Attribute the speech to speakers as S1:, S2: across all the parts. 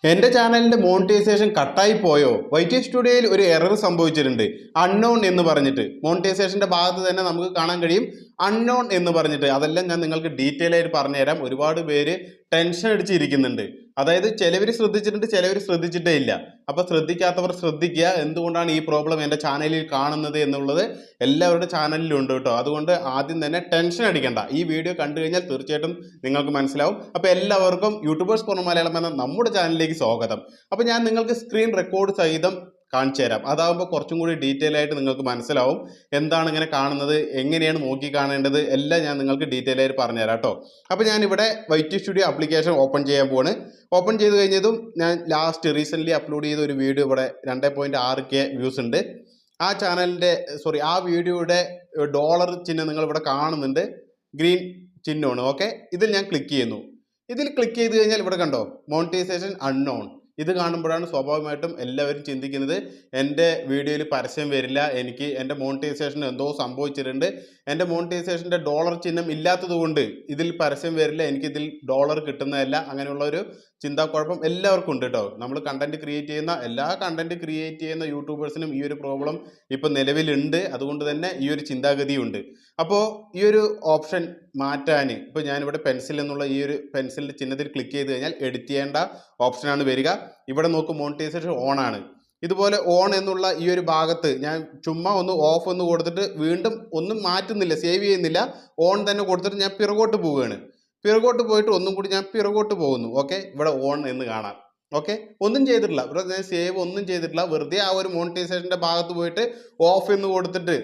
S1: എൻ്റെ ചാനലിൻ്റെ മോണിറ്റൈസേഷൻ കട്ടായി പോയോ? വൈറ്റി സ്റ്റുഡിയോയിൽ ഒരു എറർ സംഭവിച്ചിട്ടുണ്ട്. അൺനോൺ എന്ന് പറഞ്ഞിട്ട് മോണിറ്റൈസേഷൻ്റെ ഭാഗത്ത് തന്നെ നമുക്ക് കാണാൻ കഴിയും അൺനോൺ എന്ന് പറഞ്ഞിട്ട്. അതെല്ലാം ഞാൻ നിങ്ങൾക്ക് ഡീറ്റെയിൽ ആയിട്ട് പറഞ്ഞുതരാം. ഒരുപാട് പേര് ടെൻഷൻ അടിച്ചിരിക്കുന്നുണ്ട്. അതായത് ചിലവർ ശ്രദ്ധിച്ചിട്ടുണ്ട്, ചിലവർ ശ്രദ്ധിച്ചിട്ടേ ഇല്ല. അപ്പോൾ ശ്രദ്ധിക്കാത്തവർ ശ്രദ്ധിക്കുക. എന്തുകൊണ്ടാണ് ഈ പ്രോബ്ലം എൻ്റെ ചാനലിൽ കാണുന്നത് എന്നുള്ളത് എല്ലാവരുടെ ചാനലിലും ഉണ്ട് കേട്ടോ. അതുകൊണ്ട് ആദ്യം തന്നെ ടെൻഷൻ അടിക്കണ്ട. ഈ വീഡിയോ കണ്ടു കഴിഞ്ഞാൽ തീർച്ചയായിട്ടും നിങ്ങൾക്ക് മനസ്സിലാവും. അപ്പോൾ എല്ലാവർക്കും യൂട്യൂബേഴ്സ് ഫോർ മലയാളം എന്ന നമ്മുടെ ചാനലിലേക്ക് സ്വാഗതം. അപ്പോൾ ഞാൻ നിങ്ങൾക്ക് സ്ക്രീൻ റെക്കോർഡ് സഹിതം കാണിച്ചു തരാം. അതാകുമ്പോൾ കുറച്ചും കൂടി ഡീറ്റെയിൽ ആയിട്ട് നിങ്ങൾക്ക് മനസ്സിലാവും എന്താണ് ഇങ്ങനെ കാണുന്നത്, എങ്ങനെയാണ് നോക്കി കാണേണ്ടത്, എല്ലാം ഞാൻ നിങ്ങൾക്ക് ഡീറ്റെയിൽ ആയിട്ട് പറഞ്ഞുതരാം കേട്ടോ. അപ്പോൾ ഞാനിവിടെ വൈറ്റി സ്റ്റുഡിയോ ആപ്ലിക്കേഷൻ ഓപ്പൺ ചെയ്യാൻ പോവാണ്. ഓപ്പൺ ചെയ്ത് കഴിഞ്ഞതും ഞാൻ റീസെൻ്റ്ലി അപ്ലോഡ് ചെയ്ത ഒരു വീഡിയോ ഇവിടെ 2.6K വ്യൂസ് ഉണ്ട്. ആ ചാനലിൻ്റെ ആ വീഡിയോയുടെ ഡോളർ ചിഹ്നം നിങ്ങൾ ഇവിടെ കാണുന്നുണ്ട്. ഗ്രീൻ ചിഹ്നമാണ്. ഓക്കെ, ഇതിൽ ഞാൻ ക്ലിക്ക് ചെയ്യുന്നു. ഇതിൽ ക്ലിക്ക് ചെയ്ത് കഴിഞ്ഞാൽ ഇവിടെ കണ്ടോ മോണിറ്റൈസേഷൻ അൺനോൺ. ഇത് കാണുമ്പോഴാണ് സ്വാഭാവികമായിട്ടും എല്ലാവരും ചിന്തിക്കുന്നത് എൻ്റെ വീഡിയോയിൽ പരസ്യം വരില്ല, എനിക്ക് എൻ്റെ മോണിറ്റൈസേഷൻ എന്തോ സംഭവിച്ചിട്ടുണ്ട്, എൻ്റെ മോണിറ്റൈസേഷൻ്റെ ഡോളർ ചിഹ്നം ഇല്ലാത്തത് കൊണ്ട് ഇതിൽ പരസ്യം വരില്ല, എനിക്കിതിൽ ഡോളർ കിട്ടുന്നതല്ല. അങ്ങനെയുള്ള ഒരു ചിന്താക്കുഴപ്പം എല്ലാവർക്കും ഉണ്ട് കേട്ടോ. നമ്മൾ എല്ലാ കണ്ടന്റ് ക്രിയേറ്റ് ചെയ്യുന്ന യൂട്യൂബേഴ്സിനും ഈ ഒരു പ്രോബ്ലം ഇപ്പം നിലവിലുണ്ട്. അതുകൊണ്ട് തന്നെ ഈ ഒരു ചിന്താഗതിയുണ്ട്. അപ്പോൾ ഈ ഒരു ഓപ്ഷൻ മാറ്റാൻ ഇപ്പോൾ ഞാനിവിടെ പെൻസിൽ എന്നുള്ള ഈ ഒരു പെൻസിലിൻ്റെ ചിഹ്നത്തിൽ ക്ലിക്ക് ചെയ്ത് കഴിഞ്ഞാൽ എഡിറ്റ് ചെയ്യേണ്ട ഓപ്ഷനാണ് വരിക. ഇവിടെ നോക്കും മോണിറ്റൈസേഷൻ ഓൺ ആണ്. ഇതുപോലെ ഓൺ എന്നുള്ള ഈ ഒരു ഭാഗത്ത് ഞാൻ ചുമ്മാ ഒന്ന് ഓഫ് ഒന്ന് കൊടുത്തിട്ട് വീണ്ടും ഒന്നും മാറ്റുന്നില്ല, സേവ് ചെയ്യുന്നില്ല, ഓൺ തന്നെ കൊടുത്തിട്ട് ഞാൻ പിറകോട്ട് പോവുകയാണ്. പിറകോട്ട് പോയിട്ട് ഒന്നും കൂടി ഞാൻ പിറകോട്ട് പോകുന്നു. ഓക്കെ, ഇവിടെ ഓൺ എന്ന് കാണാം. ഓക്കെ, ഒന്നും ചെയ്തിട്ടില്ല, ഇവിടെ ഞാൻ സേവ് ഒന്നും ചെയ്തിട്ടില്ല. വെറുതെ ആ ഒരു മോണിറ്റൈസേഷൻ്റെ ഭാഗത്ത് പോയിട്ട് ഓഫ് എന്ന് കൊടുത്തിട്ട്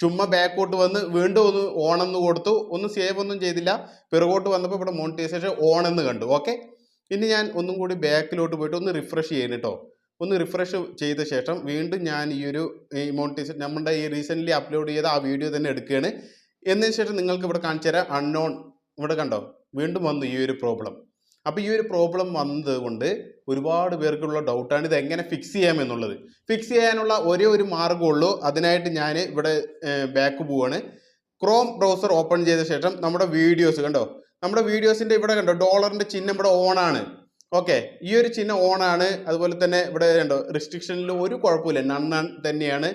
S1: ചുമ്മാ ബാക്കോട്ട് വന്ന് വീണ്ടും ഒന്ന് ഓൺ എന്ന് കൊടുത്തു. ഒന്നും സേവ് ഒന്നും ചെയ്തില്ല. പിറകോട്ട് വന്നപ്പോൾ ഇവിടെ മോണിറ്റൈസേഷൻ ഓൺ എന്ന് കണ്ടു. ഓക്കെ, ഇനി ഞാൻ ഒന്നും കൂടി ബാക്കിലോട്ട് പോയിട്ട് ഒന്ന് റിഫ്രഷ് ചെയ്യണം കേട്ടോ. ഒന്ന് റിഫ്രഷ് ചെയ്ത ശേഷം വീണ്ടും ഞാൻ ഈ മോണിറ്റൈസേഷൻ നമ്മുടെ ഈ റീസെൻ്റ്ലി അപ്ലോഡ് ചെയ്ത ആ വീഡിയോ തന്നെ എടുക്കുകയാണ്. എന്നതിന് ശേഷം നിങ്ങൾക്ക് ഇവിടെ കാണിച്ചു തരാം അൺനോൺ. ഇവിടെ കണ്ടോ വീണ്ടും വന്നു ഈ ഒരു പ്രോബ്ലം. അപ്പോൾ ഈ ഒരു പ്രോബ്ലം വന്നത് കൊണ്ട് ഒരുപാട് പേർക്കുള്ള ഡൗട്ടാണ് ഇത് എങ്ങനെ ഫിക്സ് ചെയ്യാമെന്നുള്ളത്. ഫിക്സ് ചെയ്യാനുള്ള ഒരേ ഒരു മാർഗ്ഗമുള്ളൂ. അതിനായിട്ട് ഞാൻ ഇവിടെ ബാക്ക് പോവാണ്. ക്രോം ബ്രൗസർ ഓപ്പൺ ചെയ്ത ശേഷം നമ്മുടെ വീഡിയോസ് കണ്ടോ, നമ്മുടെ വീഡിയോസിൻ്റെ ഇവിടെ കണ്ടോ ഡോളറിൻ്റെ ചിഹ്നം ഇവിടെ ഓണാണ്. ഓക്കെ, ഈ ഒരു ചിഹ്നം ഓണാണ്. അതുപോലെ തന്നെ ഇവിടെ കണ്ടോ റിസ്ട്രിക്ഷനിൽ ഒരു കുഴപ്പമില്ല, നണ്ണൺ തന്നെയാണ്.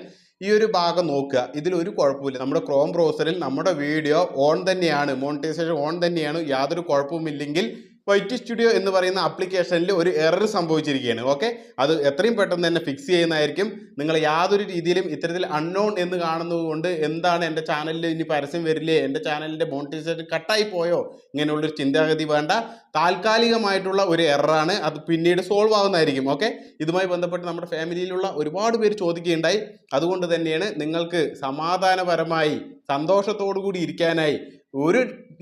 S1: ഈ ഒരു ഭാഗം നോക്കുക, ഇതിലൊരു കുഴപ്പമില്ല. നമ്മുടെ ക്രോം ബ്രൗസറിൽ നമ്മുടെ വീഡിയോ ഓൺ തന്നെയാണ്, മോണിറ്റൈസേഷൻ ഓൺ തന്നെയാണ്. യാതൊരു കുഴപ്പവുമില്ലെങ്കിൽ വൈറ്റി സ്റ്റുഡിയോ എന്ന് പറയുന്ന ആപ്ലിക്കേഷനിൽ ഒരു എറർ സംഭവിച്ചിരിക്കുകയാണ്. ഓക്കെ, അത് എത്രയും പെട്ടെന്ന് തന്നെ ഫിക്സ് ചെയ്യുന്നതായിരിക്കും. നിങ്ങൾ യാതൊരു രീതിയിലും ഇത്തരത്തിൽ അൺനോൺ എന്ന് കാണുന്നത് കൊണ്ട് എന്താണ് എൻ്റെ ചാനലിൽ ഇനി പരസ്യം വരില്ലേ, എൻ്റെ ചാനലിൻ്റെ മോണിറ്റൈസേഷൻ കട്ടായി പോയോ, ഇങ്ങനെയുള്ളൊരു ചിന്താഗതി വേണ്ട. താൽക്കാലികമായിട്ടുള്ള ഒരു എററാണ്, അത് പിന്നീട് സോൾവ് ആവുന്നതായിരിക്കും. ഓക്കെ, ഇതുമായി ബന്ധപ്പെട്ട് നമ്മുടെ ഫാമിലിയിലുള്ള ഒരുപാട് പേര് ചോദിക്കുകയുണ്ടായി. അതുകൊണ്ട് തന്നെയാണ് നിങ്ങൾക്ക് സമാധാനപരമായി സന്തോഷത്തോടു കൂടി ഇരിക്കാനായി ഒരു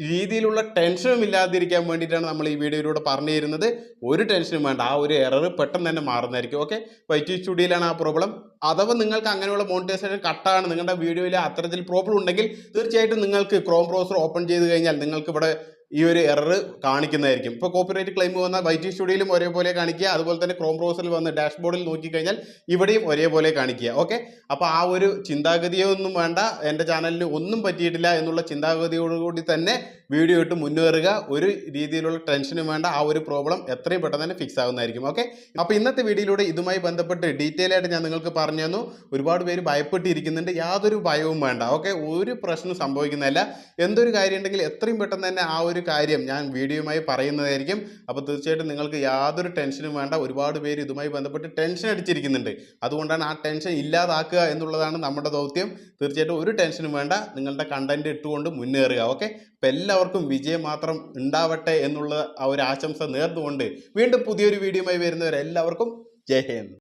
S1: രീതിയിലുള്ള ടെൻഷനും ഇല്ലാതിരിക്കാൻ വേണ്ടിയിട്ടാണ് നമ്മൾ ഈ വീഡിയോയിലൂടെ പറഞ്ഞു തരുന്നത്. ഒരു ടെൻഷനും വേണ്ട, ആ ഒരു എറർ പെട്ടെന്ന് തന്നെ മാറുന്നതായിരിക്കും. ഓക്കെ, വൈറ്റി സ്റ്റുഡിയോയിലാണ് ആ പ്രോബ്ലം. അഥവാ നിങ്ങൾക്ക് അങ്ങനെയുള്ള മോണിറ്റൈസേഷൻ കട്ടാണ്, നിങ്ങളുടെ വീഡിയോയിൽ അത്തരത്തിൽ പ്രോബ്ലം ഉണ്ടെങ്കിൽ തീർച്ചയായിട്ടും നിങ്ങൾക്ക് ക്രോം ബ്രൗസർ ഓപ്പൺ ചെയ്ത് കഴിഞ്ഞാൽ നിങ്ങൾക്ക് ഇവിടെ ഈ ഒരു എറർ കാണിക്കുന്നതായിരിക്കും. ഇപ്പോൾ കോപ്പിറൈറ്റ് ക്ലെയിം വന്നാൽ വൈറ്റി സ്റ്റുഡിയോയിലും ഒരേപോലെ കാണിക്കുക, അതുപോലെ തന്നെ ക്രോം ബ്രൗസറിൽ വന്ന് ഡാഷ്ബോർഡിൽ നോക്കിക്കഴിഞ്ഞാൽ ഇവിടെയും ഒരേപോലെ കാണിക്കുക. ഓക്കെ, അപ്പോൾ ആ ഒരു ചിന്താഗതിയൊന്നും വേണ്ട. എൻ്റെ ചാനലിന് ഒന്നും പറ്റിയിട്ടില്ല എന്നുള്ള ചിന്താഗതിയോടുകൂടി തന്നെ വീഡിയോ ഇട്ട് മുന്നേറുക. ഒരു രീതിയിലുള്ള ടെൻഷനും വേണ്ട. ആ ഒരു പ്രോബ്ലം എത്രയും പെട്ടെന്ന് തന്നെ ഫിക്സ് ആവുന്നതായിരിക്കും. ഓക്കെ, അപ്പോൾ ഇന്നത്തെ വീഡിയോയിലൂടെ ഇതുമായി ബന്ധപ്പെട്ട് ഡീറ്റെയിൽ ആയിട്ട് ഞാൻ നിങ്ങൾക്ക് പറഞ്ഞു തന്നു. ഒരുപാട് പേര് ഭയപ്പെട്ടിരിക്കുന്നുണ്ട്. യാതൊരു ഭയവും വേണ്ട. ഓക്കെ, ഒരു പ്രശ്നം സംഭവിക്കുന്നതല്ല. എന്തൊരു കാര്യം ഉണ്ടെങ്കിൽ എത്രയും പെട്ടെന്ന് തന്നെ ആ ഒരു കാര്യം ഞാൻ വീഡിയോയുമായി പറയുന്നതായിരിക്കും. അപ്പോൾ തീർച്ചയായിട്ടും നിങ്ങൾക്ക് യാതൊരു ടെൻഷനും വേണ്ട. ഒരുപാട് പേര് ഇതുമായി ബന്ധപ്പെട്ട് ടെൻഷൻ അടിച്ചിരിക്കുന്നുണ്ട്. അതുകൊണ്ടാണ് ആ ടെൻഷൻ ഇല്ലാതാക്കുക എന്നുള്ളതാണ് നമ്മുടെ ദൗത്യം. തീർച്ചയായിട്ടും ഒരു ടെൻഷനും വേണ്ട. നിങ്ങളുടെ കണ്ടന്റ് ഇട്ടുകൊണ്ട് മുന്നേറുക. ഓക്കെ, അപ്പോൾ എല്ലാവർക്കും വിജയം മാത്രം ഉണ്ടാവട്ടെ എന്നുള്ള ആ ഒരു ആശംസ നേർന്നുകൊണ്ട് വീണ്ടും പുതിയൊരു വീഡിയോയുമായി വരുന്നവരെല്ലാവർക്കും ജയ് ഹിന്ദ്.